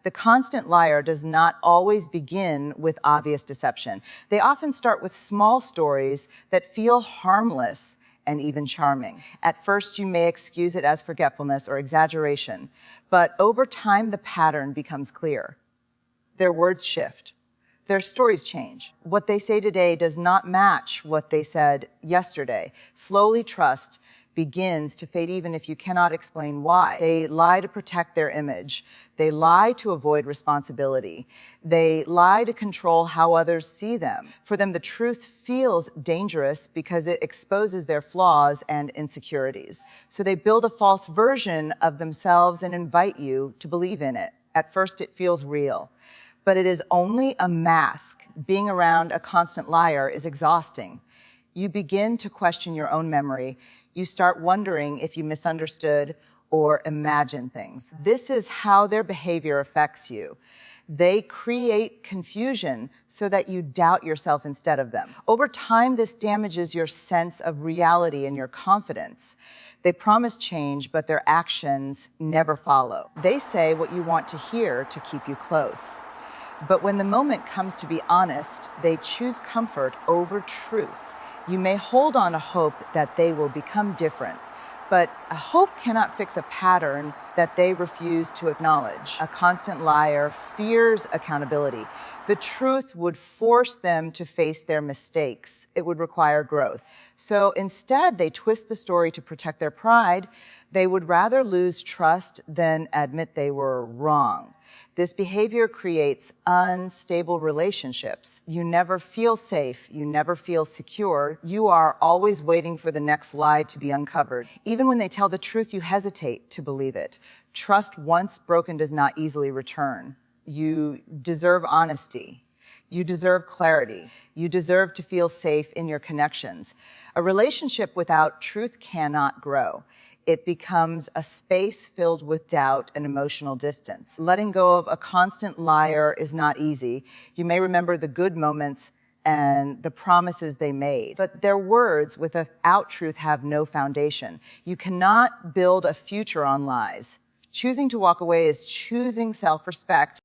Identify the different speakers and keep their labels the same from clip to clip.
Speaker 1: The constant liar does not always begin with obvious deception. They often start with small stories that feel harmless and even charming. At first, you may excuse it as forgetfulness or exaggeration, but over time, the pattern becomes clear. Their words shift. Their stories change. What they say today does not match what they said yesterday. Slowly, trust begins to fade even if you cannot explain why. They lie to protect their image. They lie to avoid responsibility. They lie to control how others see them. For them, the truth feels dangerous because it exposes their flaws and insecurities. So they build a false version of themselves and invite you to believe in it. At first, it feels real, but it is only a mask. Being around a constant liar is exhausting. You begin to question your own memory. You start wondering if you misunderstood or imagined things. This is how their behavior affects you. They create confusion so that you doubt yourself instead of them. Over time, this damages your sense of reality and your confidence. They promise change, but their actions never follow. They say what you want to hear to keep you close. But when the moment comes to be honest, they choose comfort over truth. You may hold on to hope that they will become different, but a hope cannot fix a pattern that they refuse to acknowledge. A constant liar fears accountability. The truth would force them to face their mistakes. It would require growth. So instead, they twist the story to protect their pride. They would rather lose trust than admit they were wrong. This behavior creates unstable relationships. You never feel safe. You never feel secure. You are always waiting for the next lie to be uncovered. Even when they tell the truth, you hesitate to believe it. Trust once broken does not easily return. You deserve honesty. You deserve clarity. You deserve to feel safe in your connections. A relationship without truth cannot grow. It becomes a space filled with doubt and emotional distance. Letting go of a constant liar is not easy. You may remember the good moments and the promises they made, but their words without truth have no foundation. You cannot build a future on lies. Choosing to walk away is choosing self-respect.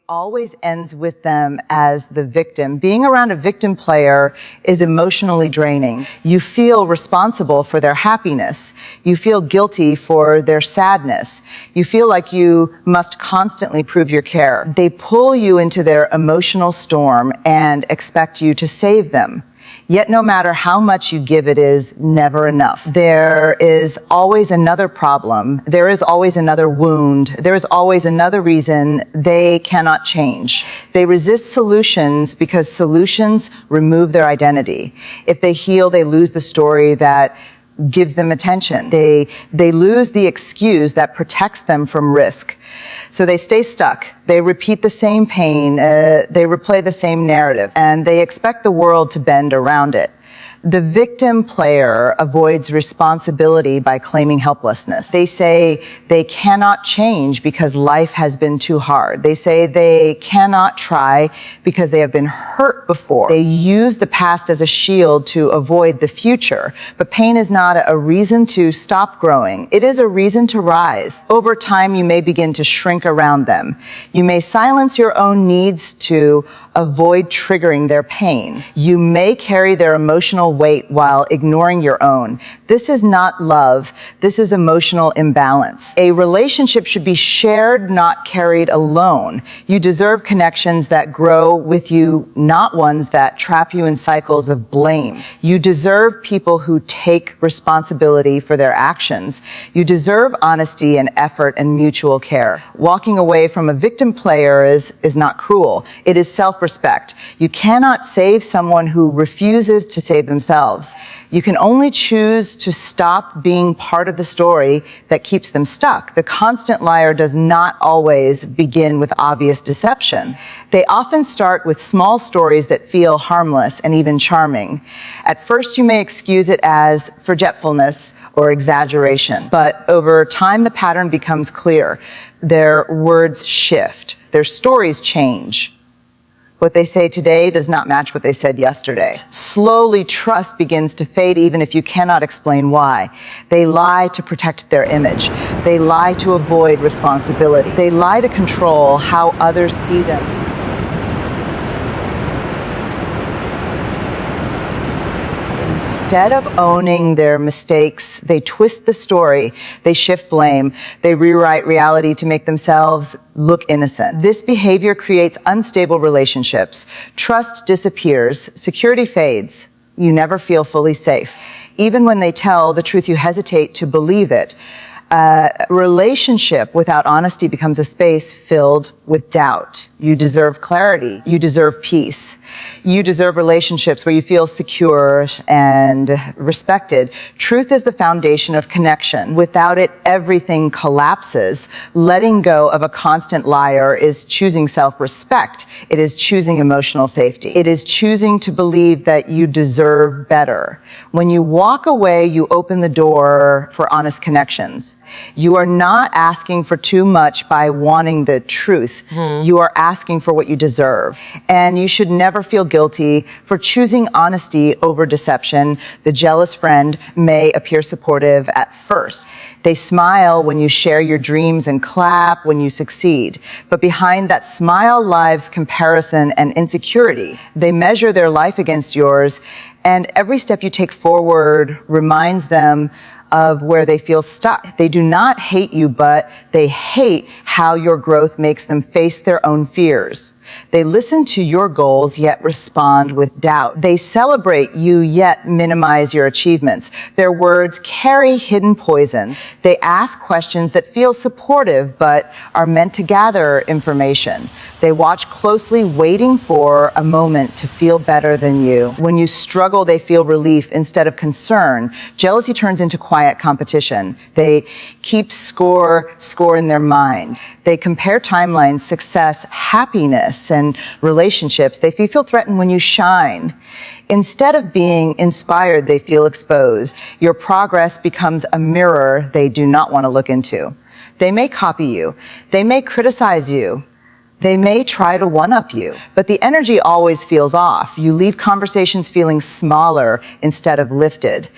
Speaker 1: Always ends with them as the victim. Being around a victim player is emotionally draining. You feel responsible for their happiness. You feel guilty for their sadness. You feel like you must constantly prove your care. They pull you into their emotional storm and expect you to save them. Yet no matter how much you give, it is never enough. There is always another problem. There is always another wound. There is always another reason they cannot change. They resist solutions because solutions remove their identity. If they heal, they lose the story that gives them attention. They lose the excuse that protects them from risk. So they stay stuck. They repeat the same pain. They replay the same narrative, and they expect the world to bend around it. The victim player avoids responsibility by claiming helplessness. They say they cannot change because life has been too hard. They say they cannot try because they have been hurt before. They use the past as a shield to avoid the future. But pain is not a reason to stop growing. It is a reason to rise. Over time, you may begin to shrink around them. You may silence your own needs to avoid triggering their pain. You may carry their emotional weight while ignoring your own. This is not love. This is emotional imbalance. A relationship should be shared, not carried alone. You deserve connections that grow with you, not ones that trap you in cycles of blame. You deserve people who take responsibility for their actions. You deserve honesty and effort and mutual care. Walking away from a victim player is not cruel. It is self-respect. You cannot save someone who refuses to save themselves. You can only choose to stop being part of the story that keeps them stuck. The constant liar does not always begin with obvious deception. They often start with small stories that feel harmless and even charming. At first, you may excuse it as forgetfulness or exaggeration, but over time, the pattern becomes clear. Their words shift. Their stories change. What they say today does not match what they said yesterday. Slowly, trust begins to fade even if you cannot explain why. They lie to protect their image. They lie to avoid responsibility. They lie to control how others see them. Instead of owning their mistakes, they twist the story, they shift blame, they rewrite reality to make themselves look innocent. This behavior creates unstable relationships. Trust disappears, security fades. You never feel fully safe. Even when they tell the truth, you hesitate to believe it. A relationship without honesty becomes a space filled with doubt. You deserve clarity. You deserve peace. You deserve relationships where you feel secure and respected. Truth is the foundation of connection. Without it, everything collapses. Letting go of a constant liar is choosing self-respect. It is choosing emotional safety. It is choosing to believe that you deserve better. When you walk away, you open the door for honest connections. You are not asking for too much by wanting the truth. You are asking for what you deserve. And you should never feel guilty for choosing honesty over deception. The jealous friend may appear supportive at first. They smile when you share your dreams and clap when you succeed. But behind that smile lies comparison and insecurity. They measure their life against yours, and every step you take forward reminds them of where they feel stuck. They do not hate you, but they hate how your growth makes them face their own fears. They listen to your goals, yet respond with doubt. They celebrate you, yet minimize your achievements. Their words carry hidden poison. They ask questions that feel supportive, but are meant to gather information. They watch closely, waiting for a moment to feel better than you. When you struggle, they feel relief instead of concern. Jealousy turns into quiet competition. They keep score in their mind. They compare timelines, success, happiness, and relationships. They feel threatened when you shine. Instead of being inspired, they feel exposed. Your progress becomes a mirror they do not want to look into. They may copy you. They may criticize you. They may try to one-up you, but the energy always feels off. You leave conversations feeling smaller instead of lifted.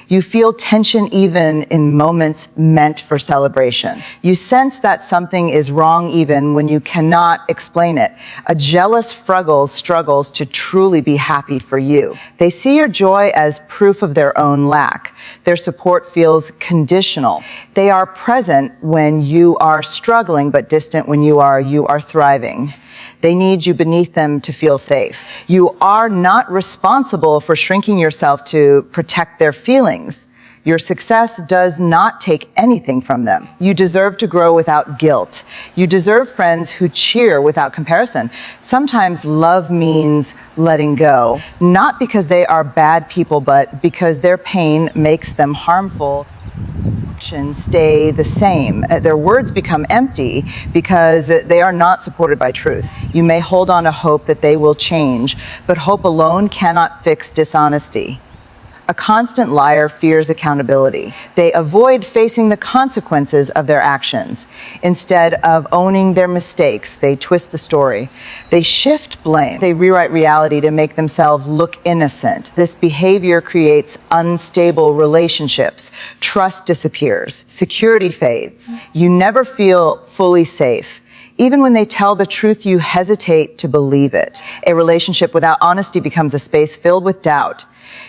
Speaker 1: You feel tension even in moments meant for celebration. You sense that something is wrong even when you cannot explain it. A jealous struggles to truly be happy for you. They see your joy as proof of their own lack. Their support feels conditional. They are present when you are struggling, but distant when you are thriving. They need you beneath them to feel safe. You are not responsible for shrinking yourself to protect their feelings. Your success does not take anything from them. You deserve to grow without guilt. You deserve friends who cheer without comparison. Sometimes love means letting go, not because they are bad people, but because their pain makes them harmful. Actions stay the same. Their words become empty because they are not supported by truth. You may hold on to hope that they will change, but hope alone cannot fix dishonesty. A constant liar fears accountability. They avoid facing the consequences of their actions. Instead of owning their mistakes, they twist the story. They shift blame. They rewrite reality to make themselves look innocent. This behavior creates unstable relationships. Trust disappears. Security fades. You never feel fully safe. Even when they tell the truth, you hesitate to believe it. A relationship without honesty becomes a space filled with doubt.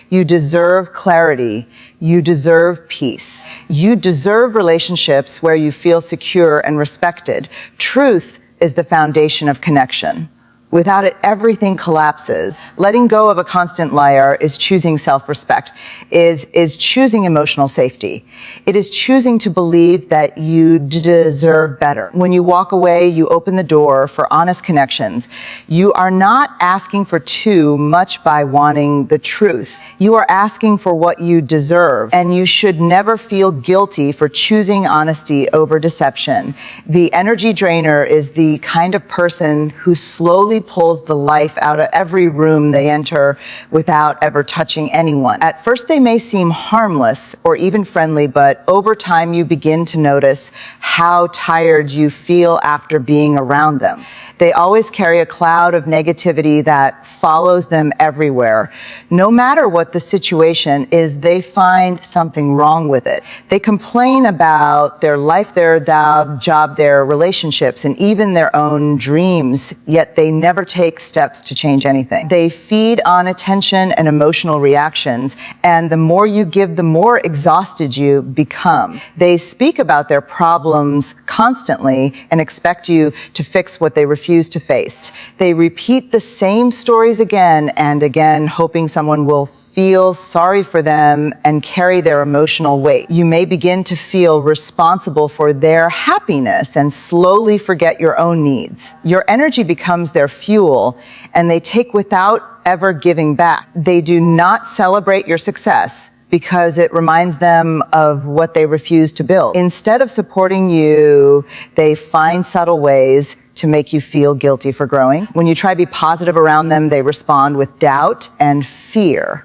Speaker 1: You deserve clarity. You deserve peace. You deserve relationships where you feel secure and respected. Truth is the foundation of connection. Without it, everything collapses. Letting go of a constant liar is choosing self-respect, is choosing emotional safety. It is choosing to believe that you deserve better. When you walk away, you open the door for honest connections. You are not asking for too much by wanting the truth. You are asking for what you deserve, and you should never feel guilty for choosing honesty over deception. The energy drainer is the kind of person who slowly pulls the life out of every room they enter without ever touching anyone. At first, they may seem harmless or even friendly, but over time, you begin to notice how tired you feel after being around them. They always carry a cloud of negativity that follows them everywhere. No matter what the situation is, they find something wrong with it. They complain about their life, their job, their relationships, and even their own dreams, yet they never take steps to change anything. They feed on attention and emotional reactions, and the more you give, the more exhausted you become. They speak about their problems constantly and expect you to fix what they refuse to face. They repeat the same stories again and again, hoping someone will feel sorry for them and carry their emotional weight. You may begin to feel responsible for their happiness and slowly forget your own needs. Your energy becomes their fuel, and they take without ever giving back. They do not celebrate your success because it reminds them of what they refuse to build. Instead of supporting you, they find subtle ways to make you feel guilty for growing. When you try to be positive around them, they respond with doubt and fear.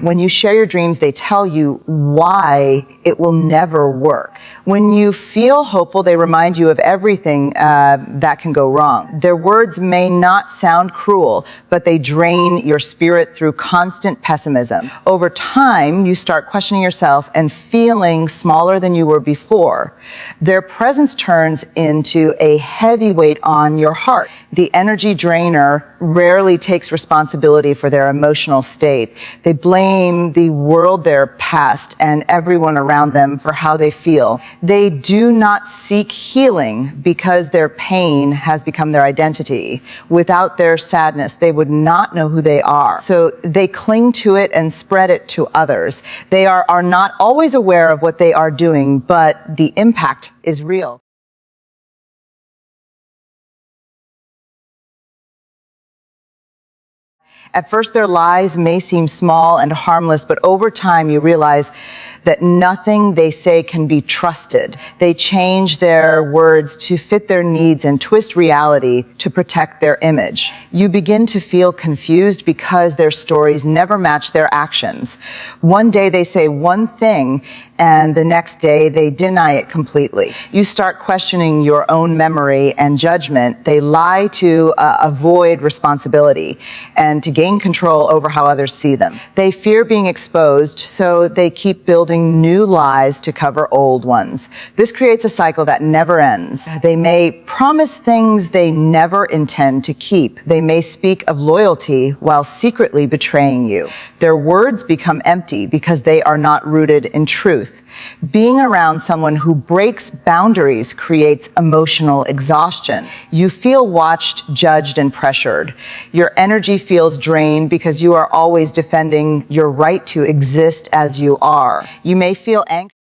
Speaker 1: When you share your dreams, they tell you why it will never work. When you feel hopeful, they remind you of everything that can go wrong. Their words may not sound cruel, but they drain your spirit through constant pessimism. Over time, you start questioning yourself and feeling smaller than you were before. Their presence turns into a heavy weight on your heart. The energy drainer rarely takes responsibility for their emotional state. They blame the world, their past, and everyone around them for how they feel. They do not seek healing because their pain has become their identity. Without their sadness, they would not know who they are. So they cling to it and spread it to others. They are not always aware of what they are doing, but the impact is real. At first, their lies may seem small and harmless, but over time, you realize that nothing they say can be trusted. They change their words to fit their needs and twist reality to protect their image. You begin to feel confused because their stories never match their actions. One day they say one thing, and the next day they deny it completely. You start questioning your own memory and judgment. They lie to avoid responsibility and to gain control over how others see them. They fear being exposed, so they keep building new lies to cover old ones. This creates a cycle that never ends. They may promise things they never intend to keep. They may speak of loyalty while secretly betraying you. Their words become empty because they are not rooted in truth. Being around someone who breaks boundaries creates emotional exhaustion. You feel watched, judged, and pressured. Your energy feels drained because you are always defending your right to exist as you are. You may feel anxious.